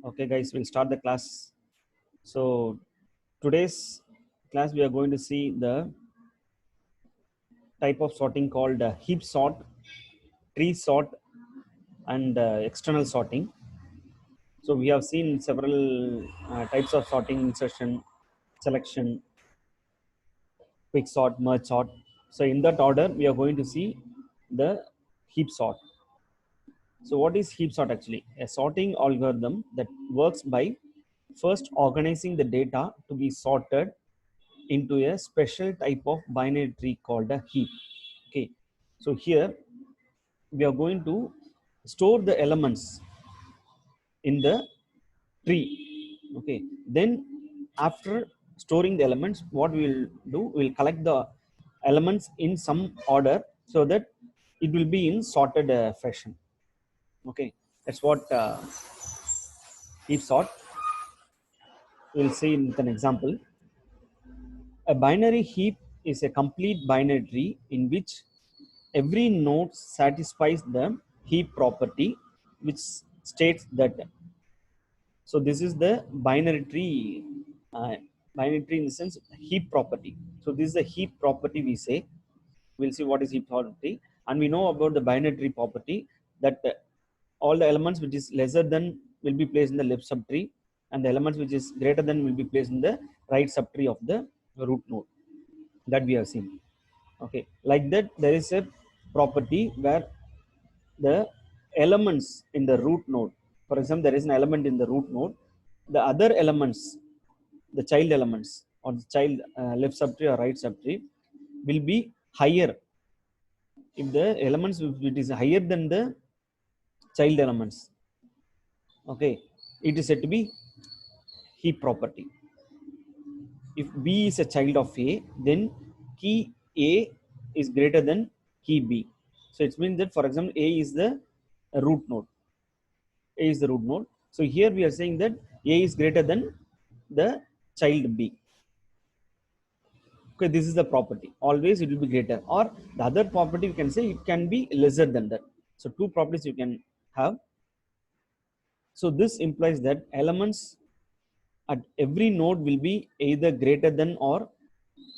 Okay, guys, we'll start the class. So, today's class we are going to see the type of sorting called heap sort, tree sort, and external sorting. So, we have seen several types of sorting: insertion, selection, quick sort, merge sort. So, in that order, we are going to see the heap sort. So, what is heap sort actually? A sorting algorithm that works by first organizing the data to be sorted into a special type of binary tree called a heap. Okay, so here we are going to store the elements in the tree. Okay, then after storing the elements, what we will do, we'll collect the elements in some order so that it will be in sorted fashion. Okay, that's what heap sort. We'll see with an example. A binary heap is a complete binary tree in which every node satisfies the heap property, which states that. So this is the binary tree. Binary tree in the sense heap property. So this is the heap property we say. We'll see what is heap property, and we know about the binary tree property that all the elements which is lesser than will be placed in the left subtree, and the elements which is greater than will be placed in the right subtree of the root node that we have seen. Okay, like that there is a property where the elements in the root node, for example, there is an element in the root node, the other elements, the child elements or the child left subtree or right subtree will be higher. If the elements, if it is higher than the child elements, okay, it is said to be heap property. If B is a child of A, then key A is greater than key B. So it means that, for example, A is the root node. A is the root node. So here we are saying that A is greater than the child B. Okay, this is the property. Always it will be greater. Or the other property you can say it can be lesser than that. So two properties you can have. So this implies that elements at every node will be either greater than or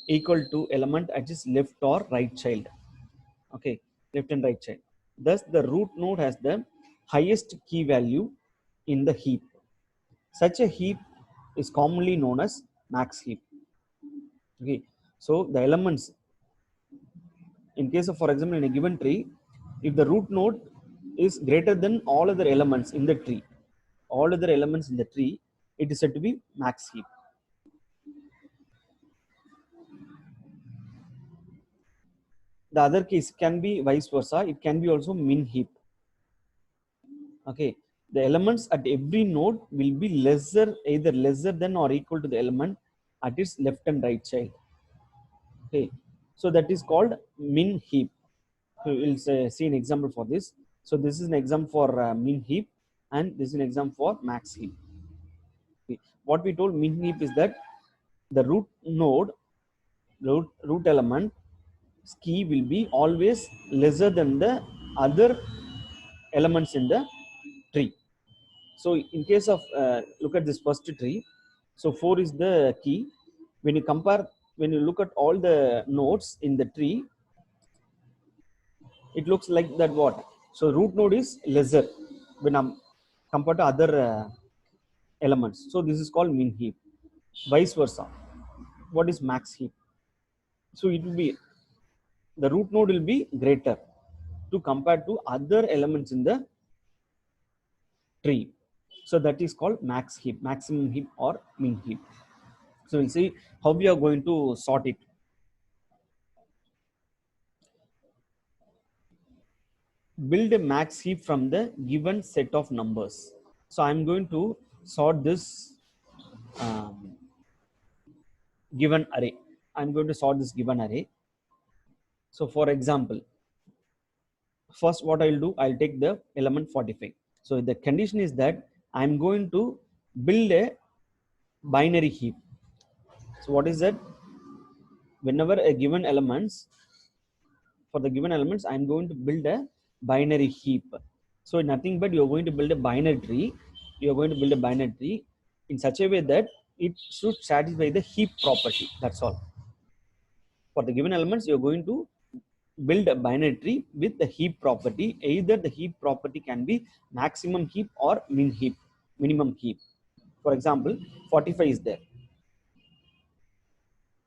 equal to element at its left or right child. Okay, left and right child. Thus the root node has the highest key value in the heap. Such a heap is commonly known as max heap. Okay, so the elements, in case of, for example, in a given tree, if the root node is greater than all other elements in the tree, all other elements in the tree, it is said to be max heap. The other case can be vice versa. It can be also min heap. Okay, the elements at every node will be lesser, either lesser than or equal to the element at its left and right child. Okay, so that is called min heap. So we'll see an example for this. So this is an example for min heap, and this is an example for max heap. Okay. What we told min heap is that the root node, root element key will be always lesser than the other elements in the tree. So in case of look at this first tree, so 4 is the key. When you compare, when you look at all the nodes in the tree, it looks like that what? So root node is lesser when I'm compared to other elements. So this is called min heap. Vice versa. What is max heap? So it will be, the root node will be greater to compare to other elements in the tree. So that is called max heap, maximum heap or min heap. So we'll see how we are going to sort it. Build a max heap from the given set of numbers. So I'm going to sort this um, given array. I'm going to sort this given array. So for example, first what I'll do, I'll take the element 45. So the condition is that I'm going to build a binary heap. So what is that? Whenever a given elements, for the given elements, I'm going to build a binary heap. So nothing but you're going to build a binary tree. you are going to build a binary tree in such a way that it should satisfy the heap property. That's all. For the given elements, you're going to build a binary tree with the heap property. Either the heap property can be maximum heap or minimum heap. For example, 45 is there.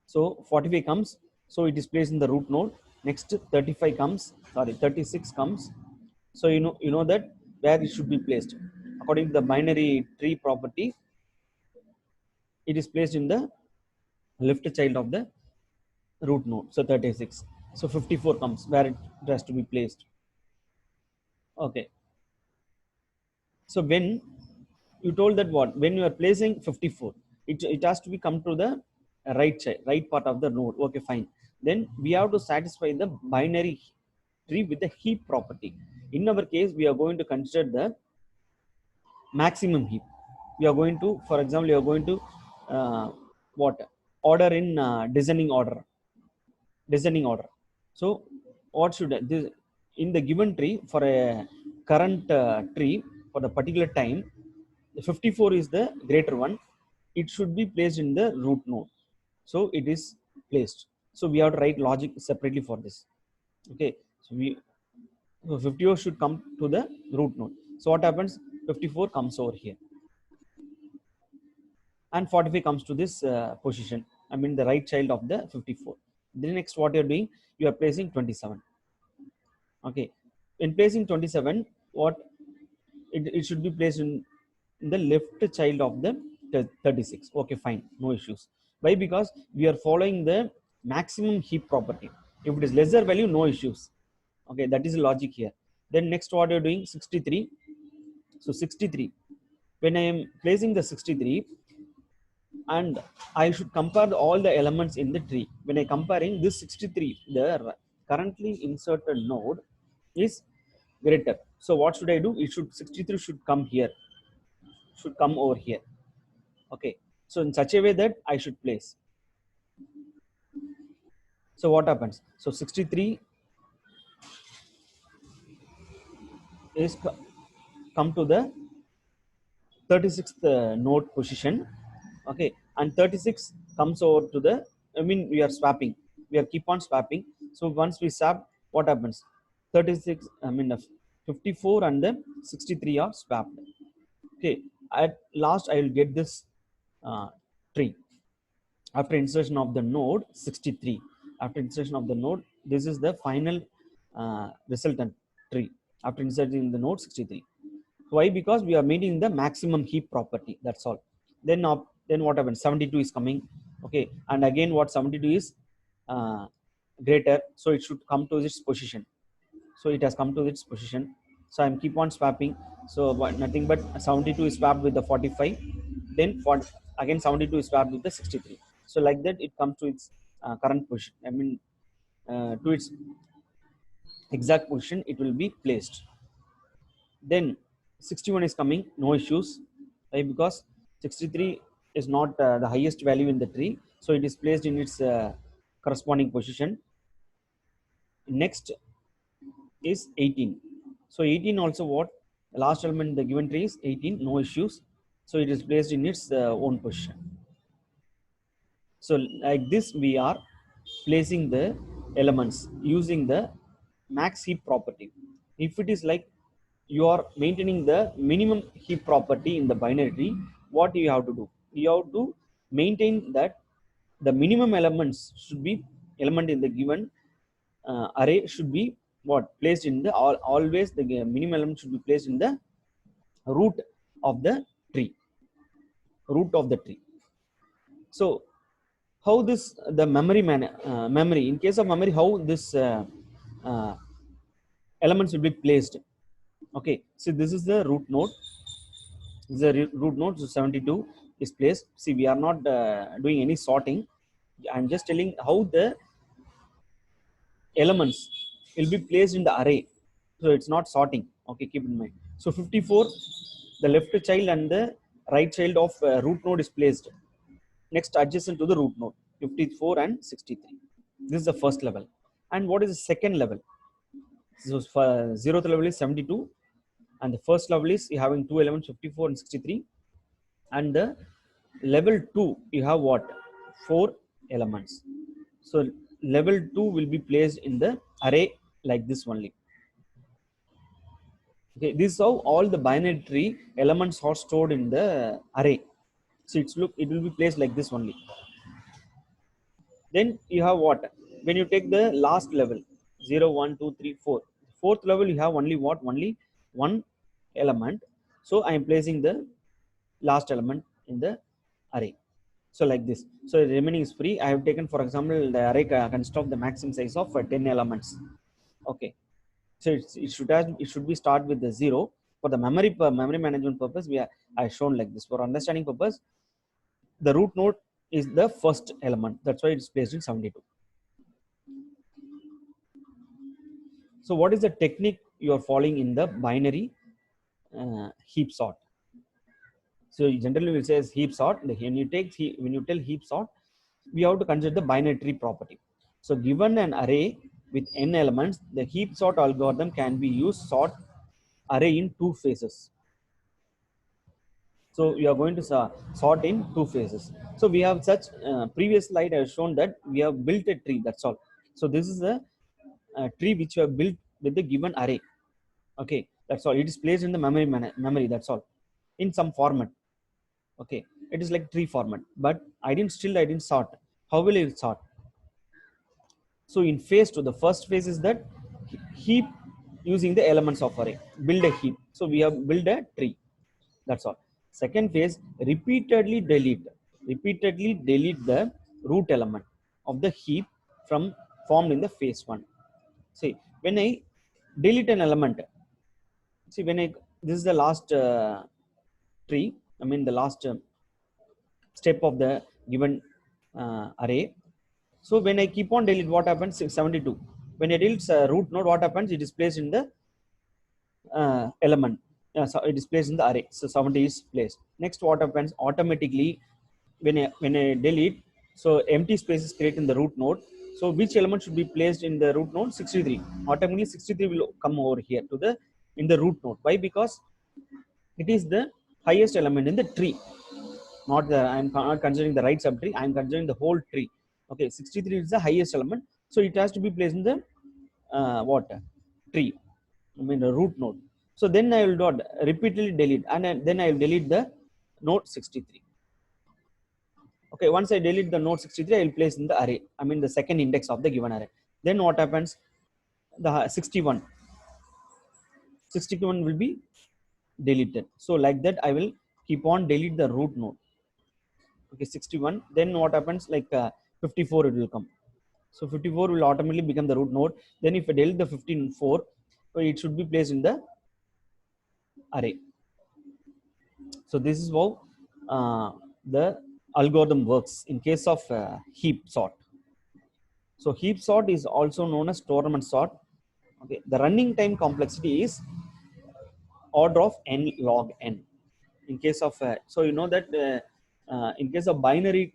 So 45 comes, so it is placed in the root node. Next 35 comes, 36 comes. So you know that where it should be placed. According to the binary tree property, it is placed in the left child of the root node. So 36. So 54 comes where it has to be placed. Okay. So when you told that when you are placing 54, it has to be come to the right part of the node. Okay, fine. Then we have to satisfy the binary tree with the heap property. In our case, we are going to consider the maximum heap. We are going to, for example, you are going to what order in descending order. So what should this in the given tree for a current tree for the particular time, the 54 is the greater one. It should be placed in the root node. So it is placed. So we have to write logic separately for this. Okay. So 54 should come to the root node. So what happens? 54 comes over here. And 45 comes to this position. I mean the right child of the 54. The next what you're doing, you are placing 27. Okay. In placing 27, what it should be placed in the left child of the 36. Okay, fine, no issues. Why? Because we are following the maximum heap property. If it is lesser value, no issues. Okay, that is the logic here. Then next what you're doing, 63. So 63, when I am placing the 63, and I should compare all the elements in the tree. When I comparing this 63, the currently inserted node is greater. So what should I do? It should 63 should come here, should come over here. Okay. So in such a way that I should place. So what happens? So 63 is come to the 36th node position. Okay. And 36 comes over to the, I mean, we are swapping. We are keep on swapping. So once we swap, what happens? 36, I mean, 54 and then 63 are swapped. Okay. At last, I will get this tree. After insertion of the node 63, after insertion of the node, this is the final resultant tree after inserting the node 63. Why? Because we are maintaining the maximum heap property. That's all. Then what happens? 72 is coming. Okay, and again what 72 is greater, so it should come to its position. So it has come to its position. So I'm keep on swapping. So nothing but 72 is swapped with the 45. Then again 72 is swapped with the 63. So like that it comes to its current position. I mean to its exact position it will be placed. Then 61 is coming, no issues. Right? Because 63 is not the highest value in the tree. So it is placed in its corresponding position. Next is 18. So 18 also what? The last element in the given tree is 18, no issues. So it is placed in its own position. So like this we are placing the elements using the max heap property. If it is like you are maintaining the minimum heap property in the binary tree, what you have to do? You have to maintain that the minimum elements should be element in the given array should be what placed in the always the minimum element should be placed in the root of the tree. So how this the memory in case of memory, how this uh, elements will be placed? Okay, so this is the root node. This is the root node. So 72 is placed. See, we are not doing any sorting. I'm just telling how the elements will be placed in the array. So it's not sorting. Okay, keep in mind. So 54, the left child and the right child of root node is placed next adjacent to the root node, 54 and 63. This is the first level. And what is the second level? So for zeroth level is 72. And the first level is you having two elements 54 and 63, and the level 2 you have what, four elements. So level 2 will be placed in the array like this only. Okay, this is how all the binary tree elements are stored in the array. So it will be placed like this only. Then you have what, when you take the last level 0 1 2 3 4, fourth level you have only what, only one element. So I am placing the last element in the array. So like this. So the remaining is free. I have taken, for example, the array consists of the maximum size of 10 elements. Okay. So it should be start with the 0. For the memory management purpose, I shown like this. For understanding purpose, the root node is the first element. That's why it's placed in 72. So what is the technique you are following in the binary heap sort? So generally we say heap sort. When you tell heap sort, we have to consider the binary tree property. So given an array with n elements, the heap sort algorithm can be used sort array in two phases. So we are going to sort in two phases. So we have such previous slide I have shown that we have built a tree. That's all. So this is a tree which we have built with the given array. Okay, that's all. It is placed in the memory. That's all, in some format. Okay, it is like tree format, but I didn't sort. How will it sort? So in phase 2, the first phase is that heap using the elements of array, build a heap. So we have build a tree. That's all. Second phase, repeatedly delete the root element of the heap from formed in the phase 1. See, when I delete an element, see when I this is the last tree. I mean the last step of the given array. So when I keep on delete, what happens? 72. When I delete root node, what happens? It is placed in the element. So it is placed in the array. So 70 is placed. Next, what happens? Automatically, when I delete, so empty space is created in the root node. So which element should be placed in the root node? 63. Automatically 63 will come over here to the in the root node. Why? Because it is the highest element in the tree. I'm not considering the right subtree. I'm considering the whole tree. Okay, 63 is the highest element, so it has to be placed in the what tree. I mean the root node. So then I will not repeatedly delete, and then I will delete the node 63. Okay, once I delete the node 63, I will place in the array. I mean the second index of the given array. Then what happens? The 61 will be deleted. So like that, I will keep on delete the root node. Okay, 61. Then what happens? Like 54 it will come. So 54 will automatically become the root node. Then if I delete the 54, so it should be placed in the array. So this is how the algorithm works in case of heap sort. So heap sort is also known as tournament sort. Okay, the running time complexity is order of n log n. In case of so you know that in case of binary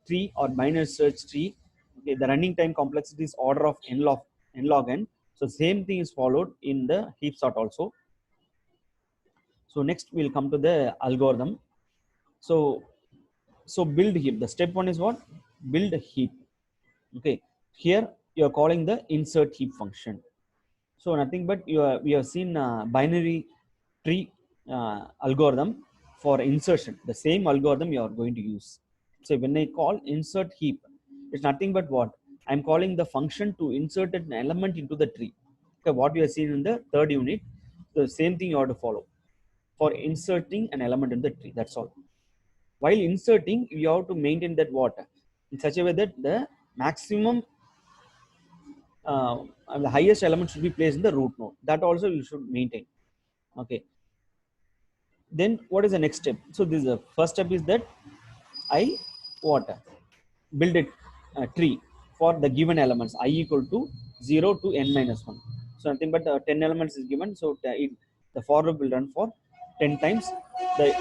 tree or binary search tree, okay, the running time complexity is order of n log n. So same thing is followed in the heap sort also. So next we'll come to the algorithm. So build heap. The step one is what? Build a heap. Okay, here you are calling the insert heap function. So nothing but we have seen binary tree algorithm for insertion. The same algorithm you are going to use. So when I call insert heap, it's nothing but what? I'm calling the function to insert an element into the tree. Okay, what we have seen in the third unit, the same thing you have to follow for inserting an element in the tree. That's all. While inserting, you have to maintain that what? In such a way that the maximum the highest element should be placed in the root node. That also you should maintain. Okay. Then what is the next step? So this is the first step is that I what? Build a tree for the given elements I equal to 0 to n minus 1. So nothing but 10 elements is given. So the for loop will run for 10 times. The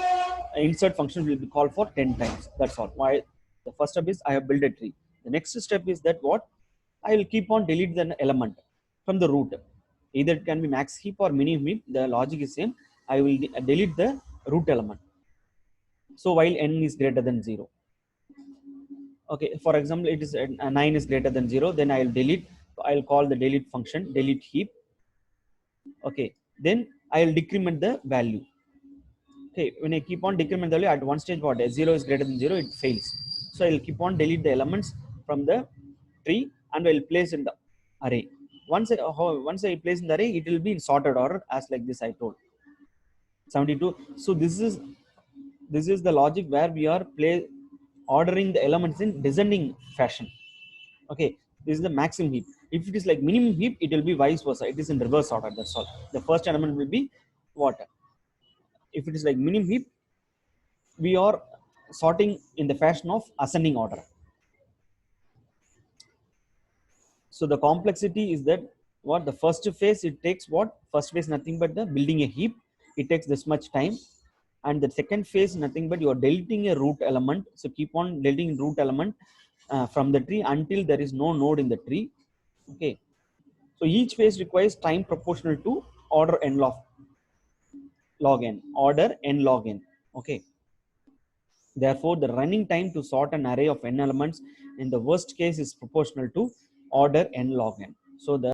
insert function will be called for 10 times. That's all. Why? The first step is I have built a tree. The next step is that what? I will keep on delete the element from the root. Either it can be max heap or minimum heap. The logic is same. I will delete the root element. So while n is greater than 0. Okay, for example, it is 9 is greater than 0, then I'll delete. I'll call the delete function, delete heap. Okay, then I'll decrement the value. Okay, when I keep on decrement the value, at one stage what 0 is greater than 0, it fails. So I'll keep on delete the elements from the tree and I'll place in the array. Once I place in the array, it will be in sorted order as like this I told. 72. So this is the logic where we are ordering the elements in descending fashion. Okay, this is the maximum heap. If it is like minimum heap, it will be vice versa. It is in reverse order. That's all. The first element will be what? If it is like minimum heap, we are sorting in the fashion of ascending order. So the complexity is that what the first phase it takes what? First phase nothing but the building a heap. It takes this much time. And the second phase nothing but you are deleting a root element. So keep on deleting root element from the tree until there is no node in the tree. Okay. So each phase requires time proportional to order n log n, order n log n. Okay. Therefore, the running time to sort an array of n elements in the worst case is proportional to order n log n. So the